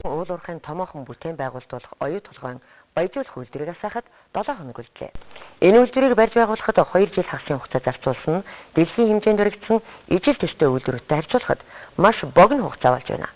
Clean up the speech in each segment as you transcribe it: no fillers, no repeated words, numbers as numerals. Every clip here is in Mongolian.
Уул уурхайн томоохон бүтээн байгуулалт оюу толгойн баяжуулах үйлдвэрийг асаахад 7 хоног үлдлээ. Энэ үйлдвэрийг барьж байгуулахад 2 жил хагасын хугацаа зарцуулсан нь дэлхийн хэмжээнд өргөдсөн ижил төстэй үйлдвэрүүдтэй харьцуулахад маш богино хугацаа болж байна.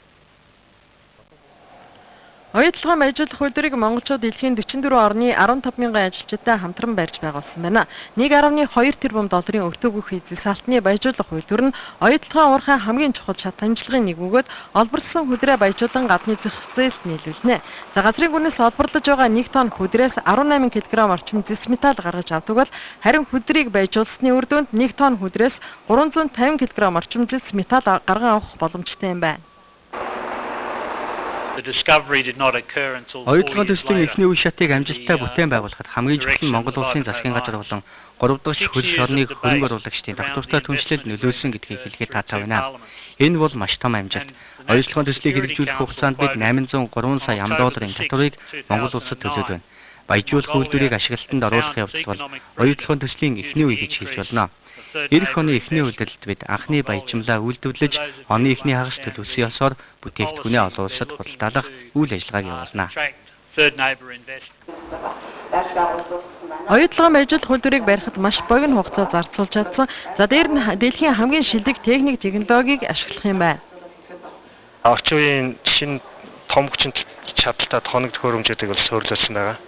Оюу толгойн баяжуулах үйлдвэрийг монголчууд дэлхийн 44 орны 15 мянган ажилчидтай хамтран барьж байгуулсан байна. 1.2 тэрбум долларын өртөөгөх эзэлс алтны баяжуулах үйлдвэр нь оюу толгойн уурхайн хамгийн чухал шат амжилгын нэг бөгөөд олборлсон хүдрээ баяжуулан гадны зохицолд нийлүүлнэ. За газрын гүнээс олборлож байгаа 1 тонн хүдрээс 18 кг орчим зэс металл гаргаж авдаг бол харин хүдрийг баяжуулсны үр дүнд 1 тонн хүдрээс 350 кг орчим зэс металл гарган авах боломжтой юм байна. Оюу толгойн төслийн эхний үе шатыг амжилттай бүтээн байгуулахад хамгийн чухал нь Монгол улсын засгийн газар болон 3 дахь хөл шорныг хөрөнгө оруулагчдын доктортой түншлэл нөлөөлсөн гэдгийг хэлэхэд таатай байна. Энэ бол маш том амжилт. Оюу толгойн төслийг хэрэгжүүлэх хугацаанд бид 803 сая ам.долларын татварыг Монгол улсад төлөөд байна. Баяжуулах үйлдвэрийг ашиглалтанд оруулах явдал бол оюу толгойн төслийн эхний үе гэж хэлж болно. Ирэх оны эхний үйлдэлд бид анхны баяжмлаа үйлдвэрлэж, оны эхний хагас төлөвсөн ёсоор бүтээгдэхүүнээ олон улсад худалдаалах үйл ажиллагааг явуулна. Оюу толгойн баяжуулах үйлдвэрийг барихад маш богино хугацаа зарцуулж чадсан. За дээр нь дэлхийн хамгийн шилдэг техник технологиг ашиглах юм байна. Орчин үеийн шинэ том хүчин чадалтай тоног төхөөрөмжүүдийг бол суурилсан байгаа.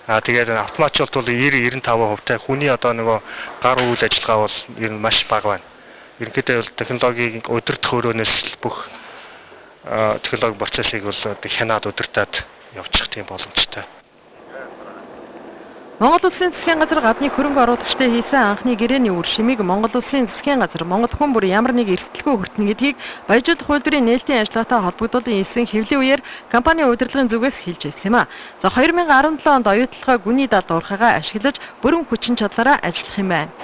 Тэгээд автоматжуулалт бол 90-95%-тай хүний одоо нөгөө гар үйл ажиллагаа бол ер нь маш бага байна. Ерөнхийдөө бол технологийн өдөрт хөөрөөнөөс бүх технологи процессыг бол хянаад өдөртөд явуучих тийм боломжтой. Монгол улсын засгийн газар гадны хөрөнгө оруулагчтай хийсэн анхны гэрээний үр шимийг Монгол улсын засгийн газар Монгол хүн бүр ямар нэг эрсдэлгүй хүртэнэ гэдгийг баяжуулах үйлдвэрийн нээлтийн ажиллагаатай холбогдуулан хэлсэн хэвлэлийн үеэр компанийн удирдлагын зүгээс хэлж ирсэн юм а. За 2017 онд оюу толгой гүний дад уурхайгаа ашиглаж бүрэн хүчин чадлаараа ажиллах юм байна.